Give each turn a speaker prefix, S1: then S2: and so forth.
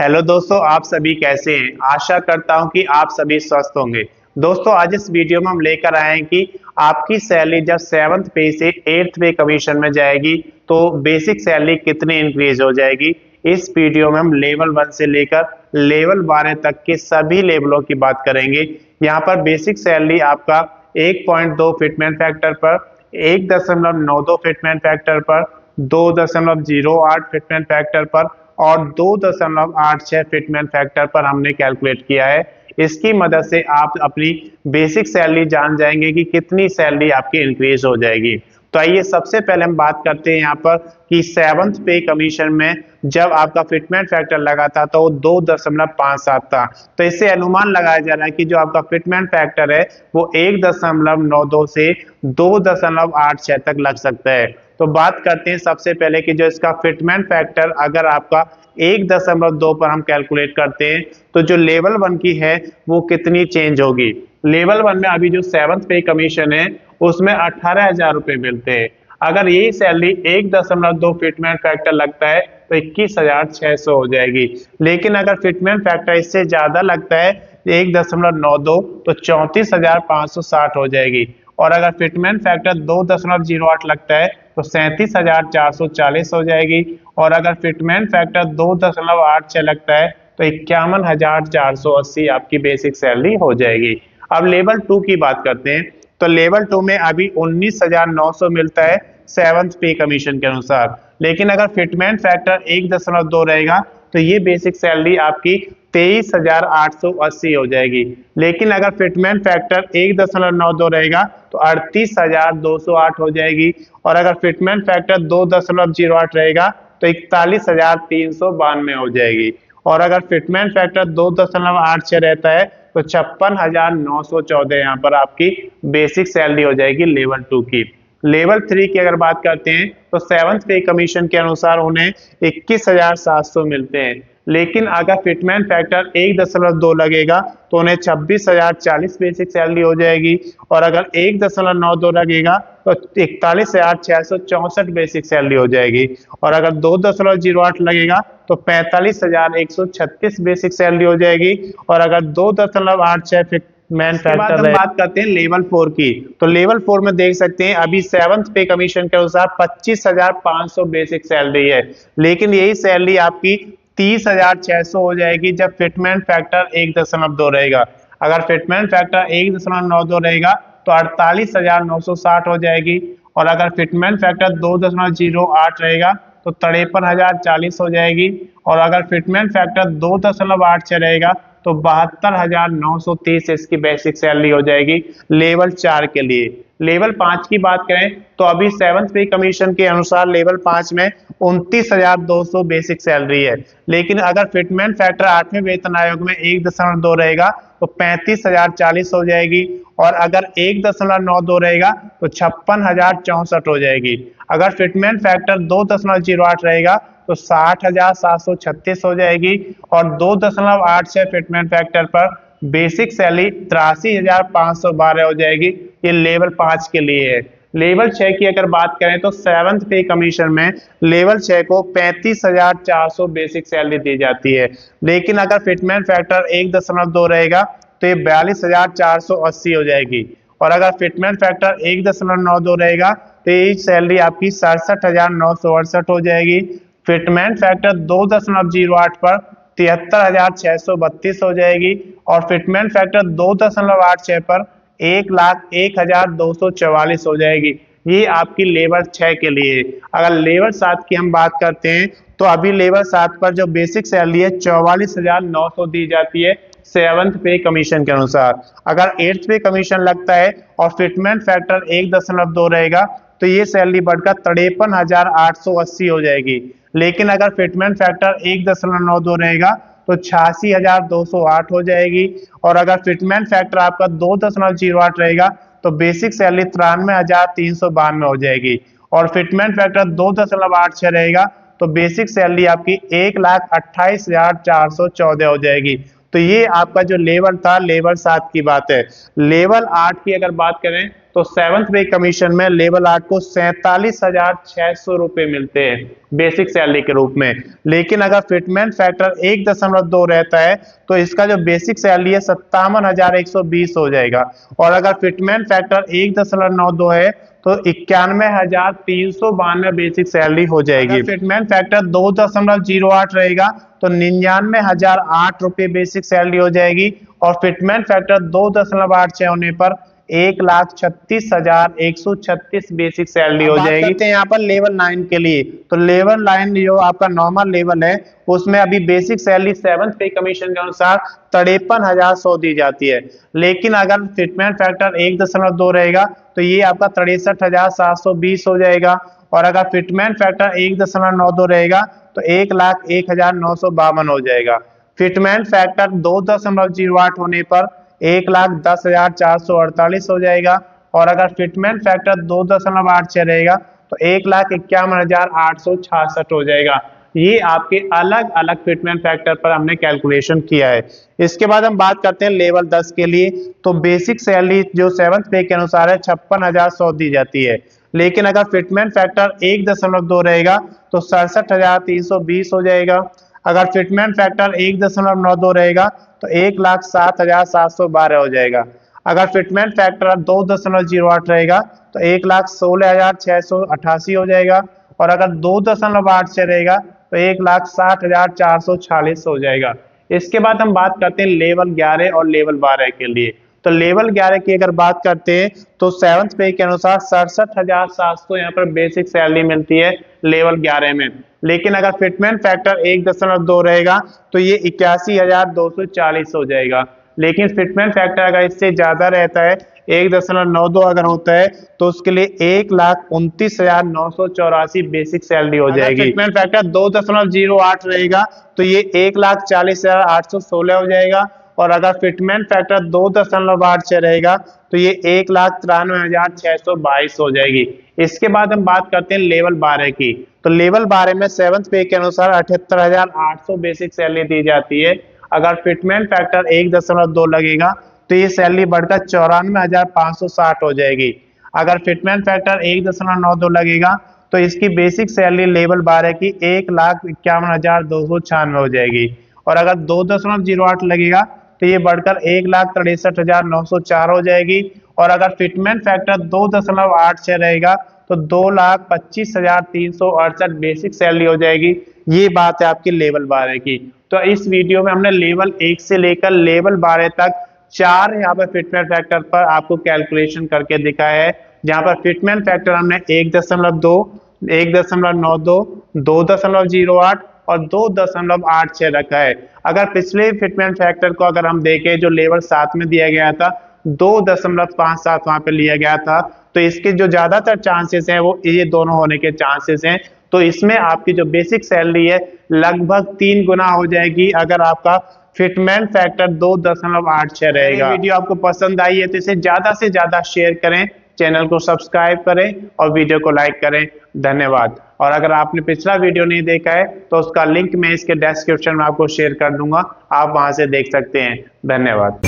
S1: Hello दोस्तों, आप सभी कैसे हैं। आशा करता हूं कि आप सभी स्वस्थ होंगे। दोस्तों, आज इस वीडियो में हम लेकर आए हैं कि आपकी सैलरी जब 7th पे से 8th पे कमीशन में जाएगी तो बेसिक सैलरी कितनी इंक्रीज हो जाएगी। इस वीडियो में हम लेवल 1 से लेकर लेवल 12 तक के सभी लेवलों की बात करेंगे। यहाँ पर बेसिक सैलरी आपका 1.2 फिटमेंट फैक्टर पर, 1.92 फिटमेंट फैक्टर पर, 2.08 फिटमेंट फैक्टर पर और 2.86 फिटमेंट फैक्टर पर हमने कैलकुलेट किया है। इसकी मदद से आप अपनी बेसिक सैलरी जान जाएंगे कि कितनी सैलरी आपकी इंक्रीज हो जाएगी। तो आइए सबसे पहले हम बात करते हैं यहाँ पर कि 7th पे कमीशन में जब आपका फिटमेंट फैक्टर लगा था तो वो 2.57 था। तो इससे अनुमान लगाया जा रहा है कि जो आपका फिटमेंट फैक्टर है वो 1.92 से 2.86 तक लग सकता है। तो बात करते हैं सबसे पहले कि जो इसका फिटमेंट फैक्टर अगर आपका 1.2 पर हम कैलकुलेट करते हैं तो जो लेवल 1 की है वो कितनी चेंज होगी। लेवल 1 में अभी जो 7th पे कमीशन है उसमें 18,000 रुपए मिलते हैं। अगर यही सैलरी 1.2 फिटमेंट फैक्टर लगता है तो 21,600 हो जाएगी। लेकिन अगर फिटमेंट फैक्टर इससे ज्यादा लगता है 1.92 तो 34,560 हो जाएगी। और अगर फिटमेंट फैक्टर 2.08 लगता है तो 37,440 हो जाएगी। और अगर फिटमेंट फैक्टर 2.86 लगता है तो 51,480 आपकी बेसिक सैलरी हो जाएगी। अब लेवल 2 की बात करते हैं तो लेवल 2 में अभी 19,900 मिलता है 7th पे कमीशन के अनुसार। लेकिन अगर फिटमेंट फैक्टर 1.2 रहेगा तो ये बेसिक सैलरी आपकी 23,880 हो जाएगी। लेकिन अगर फिटमेंट फैक्टर 1.92 रहेगा तो 38,208 हो जाएगी। और अगर फिटमेंट फैक्टर 2.08 रहेगा तो 41,392 हो जाएगी। और अगर फिटमेंट फैक्टर 2.86 रहता है तो 56,914 यहाँ पर आपकी बेसिक सैलरी हो जाएगी लेवल 2 की। लेवल 3 की अगर बात करते हैं तो 7th पे कमीशन के अनुसार उन्हें 21,700 मिलते हैं। लेकिन अगर फिटमेंट फैक्टर 1.2 लगेगा तो उन्हें 26,040 बेसिक सैलरी हो जाएगी। और अगर 1.92 लगेगा तो 41,664 बेसिक सैलरी हो जाएगी। और अगर 2.08 लगेगा तो 45,136 बेसिक सैलरी हो जाएगी। और अगर 2.86 मैन फैक्टर हम बात करते हैं लेवल 4 की तो लेवल 4 में देख सकते हैं अभी 7th पे कमीशन के अनुसार 25,500 बेसिक सैलरी है। लेकिन यही सैलरी आपकी 30,600 हो जाएगी जब फिटमेंट फैक्टर 1.2 रहेगा। अगर फिटमेंट फैक्टर 1.92 रहेगा तो 48,960 हो जाएगी। और अगर फिटमेंट फैक्टर 2.08 रहेगा तो 53,040 हो जाएगी। और अगर फिटमेंट फैक्टर 2.86 रहेगा तो 72,930 इसकी बेसिक सैलरी हो जाएगी लेवल 4 के लिए। लेवल 5 की बात करें तो अभी 7th पे कमीशन के अनुसार लेवल 5 में 29,200 बेसिक सैलरी है। लेकिन अगर फिटमेंट फैक्टर 8वें वेतन आयोग में 1.2 रहेगा तो 35,040 हो जाएगी। और अगर 1.92 रहेगा तो 56,064 हो जाएगी। अगर फिटमेंट फैक्टर 2.08 रहेगा तो 60,736 हो जाएगी। और 2.86 फिटमेंट फैक्टर पर बेसिक सैलरी 83,512 हो जाएगी। ये लेवल 5 के लिए है। लेवल 6 की अगर बात करें तो 7th पे कमीशन में लेवल 6 को 35,400 बेसिक सैलरी दी जाती है। लेकिन अगर फिटमेंट फैक्टर 1.2 रहेगा तो ये 42,480 हो जाएगी। और अगर फिटमेंट फैक्टर 1.92 रहेगा तो ये सैलरी आपकी 67,968 हो जाएगी। फिटमेंट फैक्टर 2.08 पर 73,632 हो जाएगी। और फिटमेंट फैक्टर 2.86 पर 1,01,244 हो जाएगी। ये आपकी लेवल 6 के लिए। अगर लेवल 7 की हम बात करते हैं तो अभी लेवल 7 पर जो बेसिक सैलरी है 44,900 दी जाती है 7th पे कमीशन के अनुसार। अगर 8th पे कमीशन लगता है और फिटमेंट फैक्टर 1.2 रहेगा तो ये सैलरी बढ़कर 53,880 हो जाएगी। लेकिन अगर फिटमेंट फैक्टर 1.92 रहेगा तो 86,208 हो जाएगी। और अगर फिटमेंट फैक्टर आपका 2.08 रहेगा तो बेसिक सैलरी 93,392 हो जाएगी। और फिटमेंट फैक्टर 2.86 रहेगा तो बेसिक सैलरी आपकी 1,28,414 हो जाएगी। तो ये आपका जो लेवल था लेवल 7 की बात है। लेवल 8 की अगर बात करें तो 7th पे कमीशन में लेवल 8 को 47,600 रुपए मिलते हैं बेसिक सैलरी के रूप में। लेकिन अगर फिटमेंट फैक्टर 1.2 रहता है तो इसका जो बेसिक सैलरी है 57,120 हो जाएगा, और अगर फिटमेंट फैक्टर 1.92 है तो 91,392 बेसिक सैलरी हो जाएगी। फिटमेंट फैक्टर 2.08 रहेगा तो 99,008 रुपये बेसिक सैलरी हो जाएगी, और फिटमेंट फैक्टर 2.86 होने पर 1,36,136 बेसिक सैलरी हो जाएगी। कहते हैं यहाँ पर लेवल 9 के लिए, तो लेवल 9 जो आपका नॉर्मल लेवल है उसमें अभी बेसिक सैलरी 7th पे कमीशन के अनुसार 53,100 दी जाती है। लेकिन अगर फिटमेंट फैक्टर 1.2 रहेगा तो ये आपका 63,720 हो जाएगा, और अगर फिटमेंट फैक्टर 1.92 रहेगा तो 1,01,952 हो जाएगा। फिटमेंट फैक्टर 2.08 होने पर 1,10,448 हो जाएगा, और अगर फिटमेंट फैक्टर 2.86 रहेगा तो 1,51,866 हो जाएगा। ये आपके अलग अलग फिटमेंट फैक्टर पर हमने कैलकुलेशन किया है। इसके बाद हम बात करते हैं लेवल 10 के लिए, तो बेसिक सैलरी जो 7th पे के अनुसार है 56,100 दी जाती है। लेकिन अगर फिटमेंट फैक्टर 1.2 रहेगा तो 67,320 हो जाएगा। अगर फिटमेंट फैक्टर 1.92 रहेगा तो 1,07,712 हो जाएगा। अगर फिटमेंट फैक्टर 2.08 रहेगा तो 1,16,688 हो जाएगा, और अगर 2.86 रहेगा तो 1,60,446 हो जाएगा। इसके बाद हम बात करते हैं लेवल 11 और लेवल 12 के लिए। तो लेवल 11 की अगर बात करते हैं तो 7th पे के अनुसार 67,700 यहाँ पर बेसिक सैलरी मिलती है लेवल 11 में। लेकिन अगर फिटमेंट फैक्टर 1.2 रहेगा तो ये 81,240 हो जाएगा। लेकिन फिटमेंट फैक्टर अगर इससे ज्यादा रहता है 1.92 अगर होता है तो उसके लिए 1,29,984 बेसिक सैलरी हो जाएगी। फिटमेंट फैक्टर 2.08 रहेगा तो ये 1,40,816 हो जाएगा, और अगर फिटमेंट फैक्टर 2.86 रहेगा तो ये 1,93,622 हो जाएगी। इसके बाद हम बात करते हैं लेवल 12 की। तो लेवल 12 में 7th पे के अनुसार 78,800 बेसिक सैलरी दी जाती है। अगर फिटमेंट फैक्टर 1.2 लगेगा तो ये सैलरी बढ़कर 94,560 हो जाएगी। अगर फिटमेंट फैक्टर 1.92 लगेगा तो इसकी बेसिक सैलरी लेवल 12 की 1,51,296 हो जाएगी, और अगर 2.08 लगेगा तो ये बढ़कर 1,63,904 हो जाएगी, और अगर फिटमेंट फैक्टर 2.86 रहेगा तो 2,25,368 बेसिक सैलरी हो जाएगी। ये बात है आपकी लेवल 12 की। तो इस वीडियो में हमने लेवल 1 से लेकर लेवल 12 तक 4 यहाँ पर फिटमेंट फैक्टर पर आपको कैलकुलेशन करके दिखाया है, जहाँ पर फिटमेंट फैक्टर हमने 1.2, 1.92, 2.08 और 2.86 रखा है। अगर पिछले फिटमेंट फैक्टर को अगर हम देखें जो लेवल 7 में दिया गया था 2.57 वहां पे लिया गया था, तो इसके जो ज्यादातर चांसेस हैं वो ये दोनों होने के चांसेस हैं। तो इसमें आपकी जो बेसिक सैलरी है लगभग 3 गुना हो जाएगी अगर आपका फिटमेंट फैक्टर 2.86 रहेगा। वीडियो आपको पसंद आई है तो इसे ज्यादा से ज्यादा शेयर करें, चैनल को सब्सक्राइब करें और वीडियो को लाइक करें। धन्यवाद। और अगर आपने पिछला वीडियो नहीं देखा है तो उसका लिंक मैं इसके डिस्क्रिप्शन में आपको शेयर कर दूंगा, आप वहां से देख सकते हैं। धन्यवाद।